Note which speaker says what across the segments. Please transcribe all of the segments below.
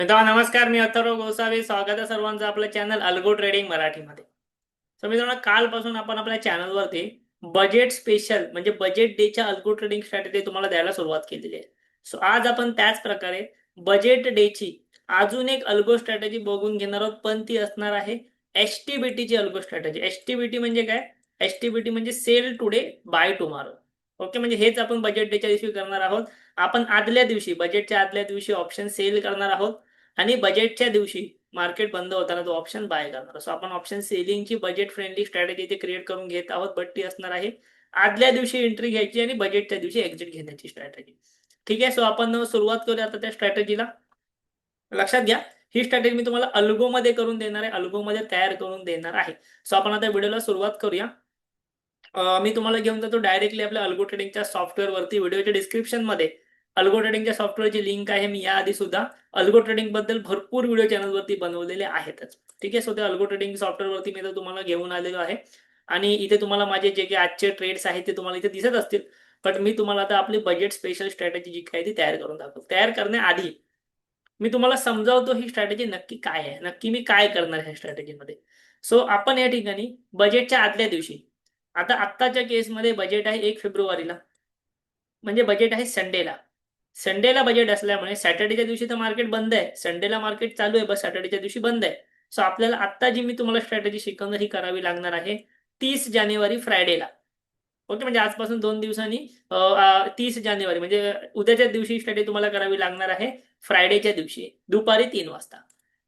Speaker 1: मित्रांनो नमस्कार, मी अथर्व गोसावी. स्वागत आहे सर्वांचं आपल्या चॅनल अल्गो ट्रेडिंग मराठीमध्ये. तर मित्रांनो, कालपासून आपण आपल्या चॅनलवरती बजेट स्पेशल म्हणजे बजेट डेच्या अल्गो ट्रेडिंग स्ट्रॅटेजी तुम्हाला द्यायला सुरुवात केलेली आहे. सो आज आपण त्याच प्रकारे बजेट डेची अजून एक अल्गो स्ट्रॅटेजी बघून घेणार आहोत, पण ती असणार आहे एचटीबीटीची अल्गो स्ट्रॅटेजी. एचटीबीटी म्हणजे काय? एचटीबीटी म्हणजे sell today buy tomorrow. Okay, म्हणजे हेच आपण बजेट डेच्या दिवशी करणार आहोत. आपण आदल्या दिवशी, बजेटच्या आदल्या दिवशी ऑप्शन सेल करणार आहोत आणि बजेटच्या दिवशी मार्केट बंद होताना तो ऑप्शन बाय करणार. सो आपण ऑप्शन सेलिंगची बजेट फ्रेंडली स्ट्रॅटेजी ते क्रिएट करून घेत आहोत, बट ती असणार आहे आदल्या दिवशी एंट्री घ्यायची आणि बजेटच्या दिवशी एक्झिट घेण्याची स्ट्रॅटेजी. ठीक आहे, सो आपण सुरुवात करूया आता त्या स्ट्रॅटेजीला. लक्षात घ्या, ही स्ट्रॅटेजी मी तुम्हाला अल्गो मध्ये करून देणार आहे, अल्गो मध्ये तयार करून देणार आहे. सो आपण आता व्हिडिओला सुरुवात करूया. मी तुम्हाला घेऊन जातो डायरेक्टली आपल्या अल्गो ट्रेडिंगच्या सॉफ्टवेअरवरती. व्हिडिओच्या डिस्क्रिप्शन मध्ये अल्गो ट्रेडिंगच्या सॉफ्टवेअरची लिंक आहे. मी याआधी सुद्धा अल्गो ट्रेडिंग बद्दल भरपूर व्हिडिओ चॅनलवरती बनवलेले आहेतच. ठीक आहे, सो त्या अल्गो ट्रेडिंग सॉफ्टवेअरवरती मी तर तुम्हाला घेऊन आलेलो आहे आणि इथे तुम्हाला माझे जे काही आजचे ट्रेड्स आहेत ते तुम्हाला इथे दिसत असतील. बट मी तुम्हाला आता आपली बजेट स्पेशल स्ट्रॅटेजी जी काय ती तयार करून दाखवतो. तयार करण्याआधी मी तुम्हाला समजावतो ही स्ट्रॅटेजी नक्की काय आहे, नक्की मी काय करणार ह्या स्ट्रॅटेजीमध्ये. सो आपण या ठिकाणी बजेटच्या आदल्या दिवशी, आता आत्ताच्या केसमध्ये बजेट आहे 1 फेब्रुवारीला, म्हणजे बजेट आहे संडेला. संडेला बजेट असल्यामुळे सॅटर्डेच्या दिवशी तर मार्केट बंद आहे, संडेला मार्केट चालू आहे, बस सॅटर्डेच्या दिवशी बंद आहे. सो आपल्याला आत्ता जी मी तुम्हाला स्ट्रॅटेजी शिकवणार ही करावी लागणार आहे 30 जानेवारी फ्रायडेला. ओके, म्हणजे आजपासून 2 दिवसांनी 30 जानेवारी म्हणजे उद्याच्या दिवशी स्ट्रॅटेजी तुम्हाला करावी लागणार आहे फ्रायडेच्या दिवशी दुपारी 3 वाजता.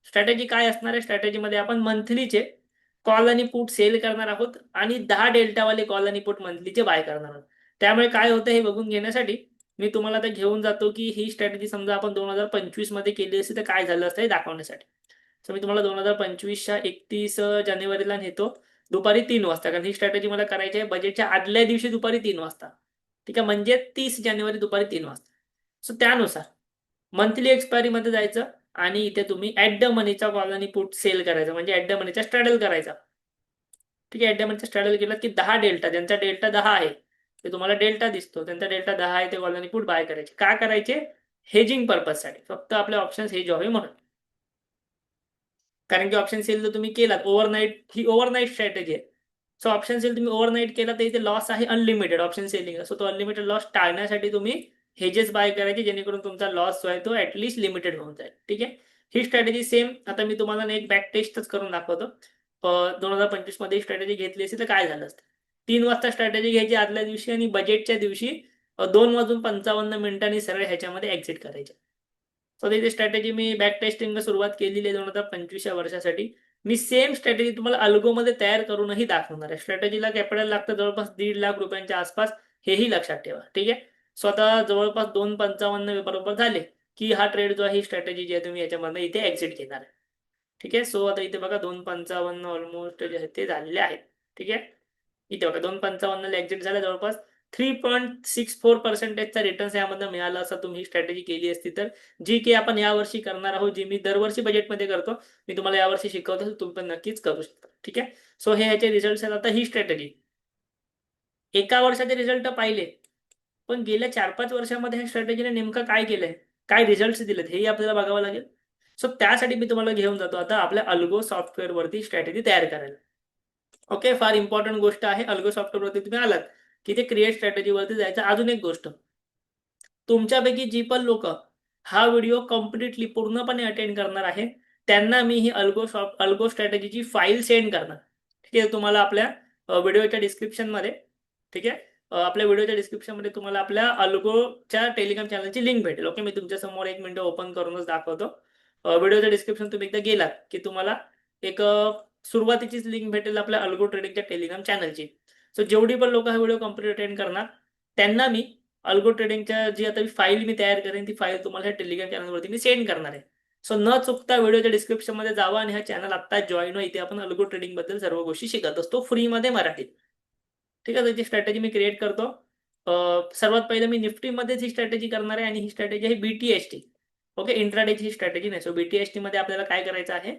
Speaker 1: स्ट्रॅटेजी काय असणार आहे? स्ट्रॅटेजीमध्ये आपण मंथलीचे कॉल आणि पुट सेल करणार आहोत आणि 10 डेल्टावाले कॉल आणि पुट मंथलीचे बाय करणार आहोत. त्यामुळे काय होतं हे बघून घेण्यासाठी मी तुम्हाला आता घेऊन जातो की ही स्ट्रॅटेजी समजा आपण 2025 मध्ये केली असती तर काय झालं असतं हे दाखवण्यासाठी. तर मी तुम्हाला 2025च्या 31 जानेवारीला नेतो दुपारी 3 वाजता, कारण ही स्ट्रॅटेजी मला करायची आहे बजेटच्या आदल्या दिवशी दुपारी 3 वाजता. ठीक आहे, म्हणजे 30 जानेवारी दुपारी 3 वाजता. सो त्यानुसार मंथली एक्सपायरीमध्ये जायचं आणि इथे तुम्ही ॲट द मनीचा कॉल आणि पुट सेल करायचा, म्हणजे ॲट द मनीचा स्ट्रॅडल करायचा. ठीक आहे, ॲट द मनीचा स्ट्रॅडल केला की 10 डेल्टा, ज्यांचा डेल्टा 10 आहे ते तुम्हाला डेल्टा दिसतो, त्यांचा डेल्टा 10 आहे ते कॉल आणि पुट बाय करायचे. का करायचे? हेजिंग पर्पजसाठी, फक्त आपले ऑप्शन्स हेज व्हावे म्हणून. कारण की ऑप्शन सेल जर तुम्ही केलात ओव्हरनाईट, ही ओव्हरनाईट स्ट्रॅटेजी आहे. सो ऑप्शन सेल तुम्ही ओव्हरनाईट केला तर इथे लॉस आहे अनलिमिटेड ऑप्शन सेलिंग. सो तो अनलिमिटेड लॉस टाळण्यासाठी तुम्ही हेजेस बाय करायचे, जेणेकरून तुमचा लॉस जो आहे तो ऍटलीस्ट लिमिटेड होऊन जाईल. ठीक आहे, ही स्ट्रॅटेजी सेम आता मी तुम्हाला एक बॅक टेस्टच करून दाखवतो. 2025 मध्ये स्ट्रॅटेजी घेतली असती तर काय झालं असतं. 3 वाजता स्ट्रॅटेजी घ्यायची आदल्या दिवशी आणि बजेटच्या दिवशी 2 वाजून 55 मिनिटांनी सरळ ह्याच्यामध्ये एक्झिट करायचे. सो त्याची स्ट्रॅटेजी मी बॅक टेस्टिंगला सुरुवात केलेली आहे 2025 वर्षासाठी. मी सेम स्ट्रॅटेजी तुम्हाला अल्गोमध्ये तयार करूनही दाखवणार आहे. स्ट्रॅटेजीला कॅपिटल लागतं जवळपास 1.5 लाख रुपयांच्या आसपास, हेही लक्षात ठेवा. ठीक आहे, स्वतः जवळपास 2.55 बरोबर झाले की हा ट्रेड जो आहे, ही स्ट्रॅटेजी जी आहे तुम्ही याच्यामधनं इथे एक्झिट घेणार आहे. ठीक आहे, सो आता इथे बघा 2.55 ऑलमोस्ट जे आहे ते झालेले आहेत. ठीक आहे, इथे बघा 2.55ला एक्झिट झालं, जवळपास 3.64%चा रिटर्न्स यामधनं मिळाला असं तुम्ही ही स्ट्रॅटेजी केली असती तर, जी की आपण यावर्षी करणार आहोत, जी मी दरवर्षी बजेटमध्ये करतो. मी तुम्हाला यावर्षी शिकवतो, तुम्ही पण नक्कीच करू शकता. ठीक आहे, सो हे ह्याचे रिझल्ट आहेत. आता ही स्ट्रॅटेजी एका वर्षाचे रिझल्ट पाहिले, पण गेल्या 4-5 वर्षामध्ये ह्या स्ट्रॅटेजीने नेमकं काय केलंय, काय रिझल्ट दिलेत, हेही आपल्याला बघावं लागेल. सो त्यासाठी मी तुम्हाला घेऊन जातो आता आपल्या अल्गो सॉफ्टवेअरवरती स्ट्रॅटेजी तयार करायला. ओके, फार इम्पॉर्टंट गोष्ट आहे. अल्गो सॉफ्टवेअरवरती तुम्ही आलात की ते क्रिएट स्ट्रॅटेजीवरती जायचं. अजून एक गोष्ट, तुमच्यापैकी जी पण लोक हा व्हिडिओ कम्प्लिटली पूर्णपणे अटेंड करणार आहे त्यांना मी ही अल्गो स्ट्रॅटेजीची फाईल सेंड करणार. ठीक आहे, तुम्हाला आपल्या व्हिडिओच्या डिस्क्रिप्शनमध्ये, ठीक आहे, आपल्या व्हिडिओच्या डिस्क्रिप्शनमध्ये तुम्हाला आपल्या अल्गोच्या टेलिग्राम चॅनलची लिंक भेटेल. ओके, मी तुमच्या समोर 1 मिनिट ओपन करूनच दाखवतो. व्हिडिओच्या डिस्क्रिप्शन तुम्ही एकदा गेलात की तुम्हाला एक सुरुवातीचीच लिंक भेटेल आपल्या अल्गो ट्रेडिंगच्या टेलिग्राम चॅनलची. सो जेवढी पण लोक हा व्हिडिओ कम्प्लीट अटेंड करणार त्यांना मी अल्गो ट्रेडिंगच्या जी आता फाईल मी तयार करेन ती फाईल तुम्हाला ह्या टेलिग्राम चॅनलवरती मी सेंड करणार आहे. सो न चुकता व्हिडिओच्या डिस्क्रिप्शनमध्ये जावा आणि हा चॅनल आत्ता जॉईन व्हा. इथे आपण अल्गो ट्रेडिंग बद्दल सर्व गोष्टी शिकत असतो फ्रीमध्ये मराठीत. ठीक आहे, त्याची स्ट्रॅटेजी मी क्रिएट करतो. सर्वात पहिले मी निफ्टीमध्येच ही स्ट्रॅटेजी करणार आहे आणि ही स्ट्रॅटेजी आहे BTST. ओके, इंट्राडेची ही स्ट्रॅटेजी नाही. सो BTST मध्ये आपल्याला काय करायचं आहे,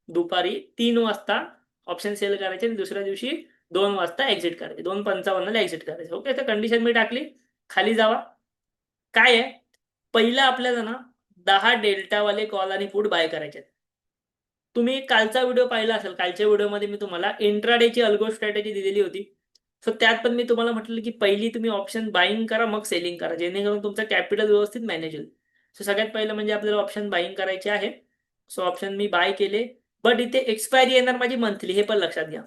Speaker 1: दुपारी 3 वाजता ऑप्शन सेल करायचे आणि दुसऱ्या दिवशी 2 वाजता एक्झिट करायचे, 2.55ला एक्झिट करायचे. ओके, तर कंडिशन मी टाकली, खाली जावा. काय आहे, पहिलं आपल्याला ना 10 डेल्टावाले कॉल आणि पुट बाय करायचे आहेत. तुम्ही कालचा व्हिडिओ पाहिला असेल. कालच्या व्हिडिओमध्ये मी तुम्हाला इंट्राडेची अल्गो स्ट्रॅटेजी दिलेली होती. सो त्यात पण मी तुम्हाला म्हटलं की पहिली तुम्ही ऑप्शन बाईंग करा, मग सेलिंग करा, जेणेकरून तुमचं कॅपिटल व्यवस्थित मॅनेज होईल. सो सगळ्यात पहिलं म्हणजे आपल्याला ऑप्शन बाईंग करायचे आहे. सो ऑप्शन मी बाय केले, बट इथे एक्सपायरी येणार माझी मंथली, हे पण लक्षात घ्या.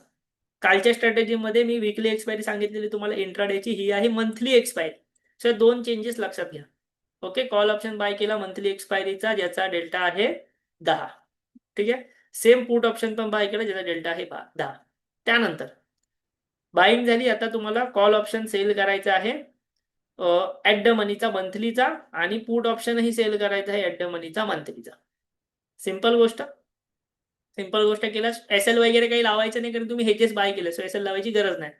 Speaker 1: कालच्या स्ट्रॅटेजीमध्ये मी वीकली एक्सपायरी सांगितलेली तुम्हाला, इंट्राडेची ही आहे मंथली एक्सपायरी. सो 2 चेंजेस लक्षात घ्या. ओके, कॉल ऑप्शन बाय केला मंथली एक्सपायरीचा, ज्याचा डेल्टा आहे 10. ठीक आहे. सेम पुट ऑप्शन पण बाय केला, ज्याचा डेल्टा आहे 10. त्यानंतर बाईंग झाली. आता तुम्हाला कॉल ऑप्शन सेल करायचा आहे ॲट द मनीचा मंथलीचा, आणि पुट ऑप्शनही सेल करायचा आहे ॲट द मनीचा मंथलीचा. सिंपल गोष्ट. सिंपल गोष्ट केल्यास एसएल वगैरे काही लावायचं नाही, कारण तुम्ही हेजेस बाय केले, सो एसएल लावायची गरज नाही.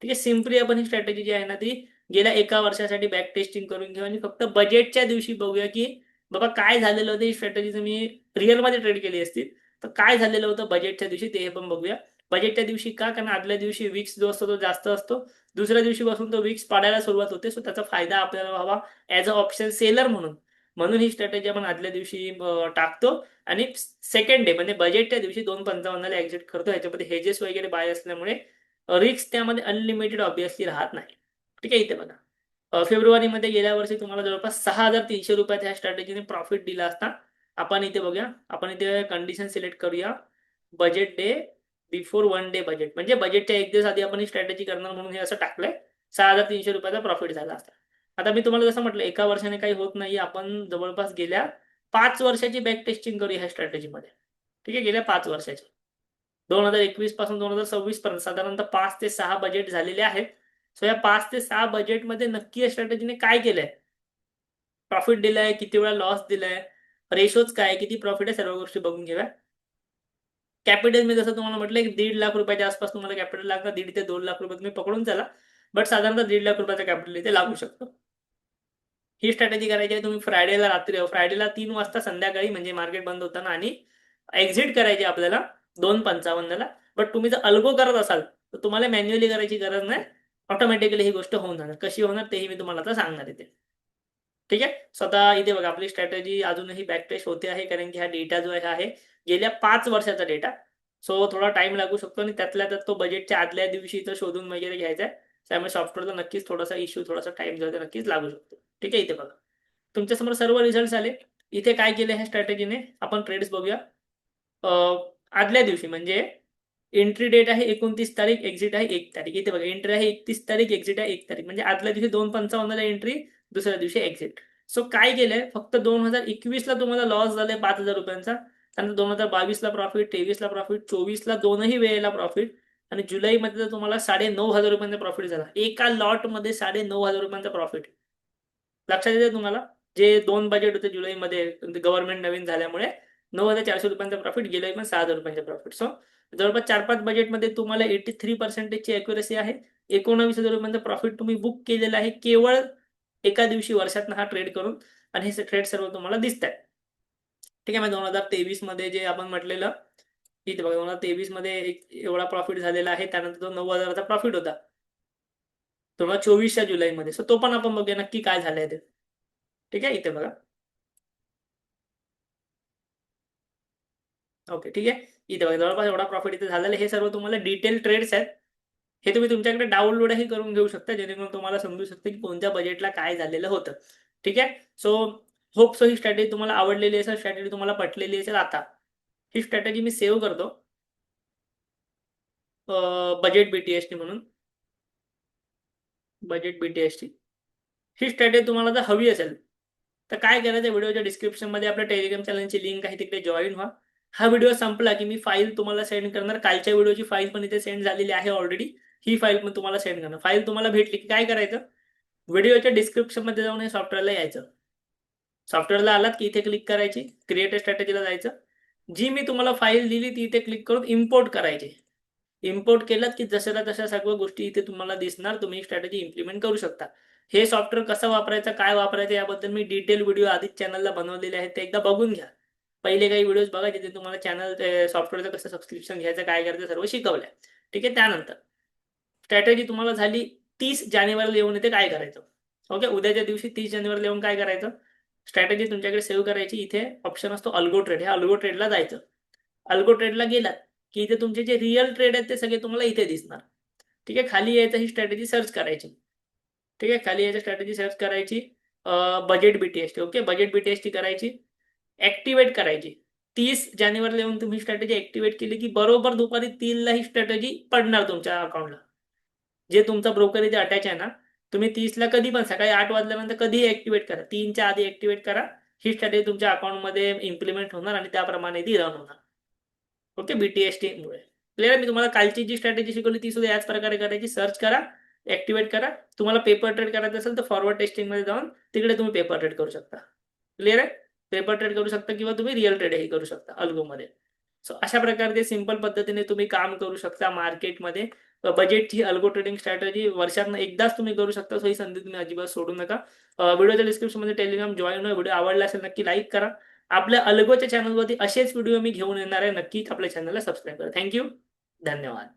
Speaker 1: ठीक आहे. सिम्पली आपण ही स्ट्रॅटेजी जी आहे ना, ती गेल्या 1 वर्षासाठी बॅक टेस्टिंग करून घेऊ आणि फक्त बजेटच्या दिवशी बघूया की बाबा काय झालेलं होतं. ही स्ट्रॅटेजी जर मी रिअलमध्ये ट्रेड केली असती तर काय झालेलं होतं बजेटच्या दिवशी, ते पण बघूया. बजेटच्या दिवशी का? कारण आदल्या दिवशी विक्स जो असतो तो जास्त असतो, दुसऱ्या दिवशीपासून तो विक्स पाडायला सुरुवात होते. सो त्याचा फायदा आपल्याला व्हावा ॲज अ ऑप्शन सेलर म्हणून. म्हणून ही स्ट्रॅटेजी आपण आदल्या दिवशी टाकतो आणि सेकंड डे म्हणजे बजेटच्या दिवशी 2.55 ला एक्झिट करतो. ह्याच्यामध्ये हेजेस वगैरे बाय असल्यामुळे रिस्क त्यामध्ये अनलिमिटेड ऑब्विसली राहत नाही. ठीक आहे. इथे बघा, फेब्रुवारीमध्ये गेल्या वर्षी तुम्हाला जवळपास 6,300 रुपयात ह्या स्ट्रॅटेजीने प्रॉफिट दिला असता. आपण इथे बघूया, आपण इथे कंडिशन सिलेक्ट करूया, budget day before 1 day budget, म्हणजे बजेटच्या 1 दिवस आधी आपण ही स्ट्रॅटेजी करणार म्हणून हे असं टाकलंय. 6,300 रुपयाचा प्रॉफिट झाला असता. आता मी तुम्हाला जसं म्हटलं 1 वर्षाने काही होत नाही. आपण जवळपास गेल्या 5 वर्षाची बॅक टेस्टिंग करूया ह्या स्ट्रॅटेजीमध्ये. ठीक आहे. गेल्या 5 वर्षाची, 2021 पासून 2026 पर्यंत साधारणतः 5 ते 6 बजेट झालेले आहेत. सो या 5 ते 6 बजेटमध्ये नक्की या स्ट्रॅटेजीने काय केलंय, प्रॉफिट दिलाय, किती वेळा लॉस दिलाय, रेशोज काय, किती प्रॉफिट आहे, सर्व गोष्टी बघून घेऊया. कॅपिटल मी जसं तुम्हाला म्हटलं की 1.5 लाख रुपयाच्या आसपास तुम्हाला कॅपिटल लागतं. 1.5 ते 2 लाख रुपये तुम्ही पकडून चला, बट साधारणतः 1.5 लाख रुपयाचा कॅपिटल इथे लागू शकतो. ही स्ट्रॅटेजी करायची आहे तुम्ही फ्रायडेला रात्री, फ्रायडेला 3 वाजता संध्याकाळी, म्हणजे मार्केट बंद होताना, आणि एक्झिट करायची आपल्याला 2.55ला. बट तुम्ही जर अल्गो करत असाल तर तुम्हाला मॅन्युअली करायची गरज नाही, ऑटोमॅटिकली ही गोष्ट होऊन जाणार. कशी होणार तेही मी तुम्हाला आता सांगणार इथे. ठीक आहे. स्वतः इथे बघा, आपली स्ट्रॅटेजी अजूनही बॅक टेस्ट होते आहे, कारण की हा डेटा जो आहे गेल्या 5 वर्षाचा डेटा. सो थोडा टाइम लागू शकतो, आणि त्यातल्या त्यात तो बजेटच्या आदल्या दिवशी इथं शोधून वगैरे घ्यायचा आहे. त्यामुळे सॉफ्टवेअरचा नक्कीच थोडासा इश्यू, थोडासा टाइम जो आहे नक्कीच लागू शकतो. ठीक आहे. इथे बघा, तुमच्यासमोर सर्व रिझल्ट आले. इथे काय केलं ह्या स्ट्रॅटेजीने, आपण ट्रेड्स बघूया. आदल्या दिवशी म्हणजे एंट्री डेट आहे 29 तारीख, एक्झिट आहे 1 तारीख. इथे बघा, एंट्री आहे 31 तारीख, एक्झिट आहे 1 तारीख, म्हणजे आदल्या दिवशी 2.55ला एंट्री, दुसऱ्या दिवशी एक्झिट. सो काय केलंय, फक्त 2021ला तुम्हाला लॉस झालाय 5,000 रुपयांचा, त्यानंतर 2022ला प्रॉफिट, 23ला प्रॉफिट, 24ला दोनही वेळेला प्रॉफिट, आणि जुलैमध्ये तर तुम्हाला 9,500 रुपयांचा प्रॉफिट झाला. एका लॉटमध्ये 9,500 रुपयांचा प्रॉफिट. लक्षात येते तुम्हाला? जे 2 बजेट होते जुलैमध्ये गव्हर्नमेंट नवीन झाल्यामुळे, 9,400 रुपयांचा प्रॉफिट, गेल्या पण 6,000 रुपयांचा प्रॉफिट. सो जवळपास 4-5 बजेटमध्ये तुम्हाला 83% ॲक्युरसी आहे. 19,000 रुपयांचा प्रॉफिट तुम्ही बुक केलेला आहे केवळ एका दिवशी, वर्षातनं हा ट्रेड करून, आणि हे ट्रेड सर्व तुम्हाला दिसतात. ठीक आहे. मग 2023 मध्ये जे आपण म्हटलेलं, इथे बघा 2023 मध्ये एवढा प्रॉफिट झालेला आहे. त्यानंतर तो 9,000चा प्रॉफिट होता 2024च्या जुलैमध्ये. सो तो पण आपण बघूया नक्की काय झालंय ते. ठीक आहे. इथे बघा. ओके. ठीक आहे. इथे बघा, जवळपास एवढा प्रॉफिट इथे झालेला आहे. हे सर्व तुम्हाला डिटेल ट्रेड्स आहेत. हे तुम्ही तुमच्याकडे डाउनलोडही करून घेऊ शकता, जेणेकरून तुम्हाला समजू शकते की कोणत्या बजेटला काय झालेलं होतं. ठीक आहे. सो होप सो ही स्ट्रॅटेजी तुम्हाला आवडलेली असेल, स्ट्रॅटेजी तुम्हाला पटलेली असेल. आता ही स्ट्रॅटेजी मी सेव्ह करतो बजेट बीटीएसटी म्हणून, बजेट बीटीएसटी. ही स्ट्रॅटेजी तुम्हाला जर हवी असेल तर काय करायचं, व्हिडिओच्या डिस्क्रिप्शनमध्ये आपल्या टेलिग्राम चॅनलची लिंक आहे, तिकडे जॉईन व्हा. हा व्हिडिओ संपला की मी फाईल तुम्हाला सेंड करणार. कालच्या व्हिडिओची फाईल पण इथे सेंड झालेली आहे ऑलरेडी. ही फाईल पण तुम्हाला सेंड करणार. फाईल तुम्हाला भेटली की काय करायचं, व्हिडिओच्या डिस्क्रिप्शनमध्ये जाऊन हे सॉफ्टवेअरला यायचं. सॉफ्टवेअरला आलात की इथे क्लिक करायची, क्रिएट स्ट्रॅटेजीला जायचं. जी मी तुम्हाला फाईल दिली ती इथे क्लिक करून इम्पोर्ट करायची. इम्पोर्ट केलात की जशाला तशा सर्व गोष्टी इथे तुम्हाला दिसणार. तुम्ही स्ट्रॅटेजी इम्प्लिमेंट करू शकता. हे सॉफ्टवेअर कसं वापरायचं, काय वापरायचं, याबद्दल मी डिटेल व्हिडिओ आधीच चॅनलला बनवलेले आहेत, ते एकदा बघून घ्या. पहिले काही व्हिडिओज बघा, जिथे तुम्हाला चॅनल सॉफ्टवेअरचं कसं सबस्क्रिप्शन घ्यायचं, काय करायचं, सर्व शिकवलंय. ठीक आहे. त्यानंतर स्ट्रॅटेजी तुम्हाला झाली. 30 जानेवारीला येऊन इथे काय करायचं. ओके. उद्याच्या दिवशी 30 जानेवारीला येऊन काय करायचं, स्ट्रॅटेजी तुमच्याकडे सेव्ह करायची. इथे ऑप्शन असतो अल्गो ट्रेड. ह्या अल्गो ट्रेडला जायचं. अल्गो ट्रेडला गेलात की इथे तुमचे जे रिअल ट्रेड आहेत ते सगळे तुम्हाला इथे दिसणार. ठीक आहे. खाली यायचं, ही स्ट्रॅटेजी सर्च करायची. ठीक आहे. खाली यायचं, स्ट्रॅटेजी सर्च करायची. Budget BTST. Okay, budget BTST करायची, ऍक्टिव्हेट करायची. 30 जानेवारीला येऊन तुम्ही स्ट्रॅटेजी ऍक्टिव्हेट केली की बरोबर दुपारी 3ला ही स्ट्रॅटेजी पडणार तुमच्या अकाउंटला. जे तुमचा ब्रोकर इथे अटॅच आहे ना, तुम्ही 30ला कधी पण सकाळी 8 वाजल्यानंतर कधीही ऍक्टिव्हेट करा. 3च्या आधी ऍक्टिव्हेट करा. ही स्ट्रॅटेजी तुमच्या अकाउंटमध्ये इम्प्लिमेंट होणार आणि त्याप्रमाणे ती रन होणार. ओके, बीटीएसटी मुळे. क्लिअर. मी तुम्हाला कालची जी स्ट्रॅटेजी शिकवली ती सुद्धा याच प्रकारे करायची. सर्च करा, ऍक्टिव्हेट करा. तुम्हाला पेपर ट्रेड करायचं असेल तर फॉरवर्ड टेस्टिंग मध्ये जाऊन तिकडे तुम्ही पेपर ट्रेड करू शकता. क्लिअर आहे. पेपर ट्रेड करू शकता किंवा तुम्ही रिअल ट्रेडही करू शकता अल्गोमध्ये. सो अशा प्रकारे सिंपल पद्धतीने तुम्ही काम करू शकता मार्केटमध्ये. बजेटची अल्गो ट्रेडिंग स्ट्रॅटेजी वर्षातनं एकदाच तुम्ही करू शकता. सो ही संधी तुम्ही अजिबात सोडू नका. व्हिडिओच्या डिस्क्रिप्शनमध्ये टेलिग्राम जॉईन व्हा. व्हिडिओ आवडला असेल नक्की लाईक करा. आपल्या अल्गोच्या चॅनलवरती असेच व्हिडिओ मी घेऊन येणार आहे. नक्कीच आपल्या चॅनलला सबस्क्राईब करा. थँक्यू. धन्यवाद.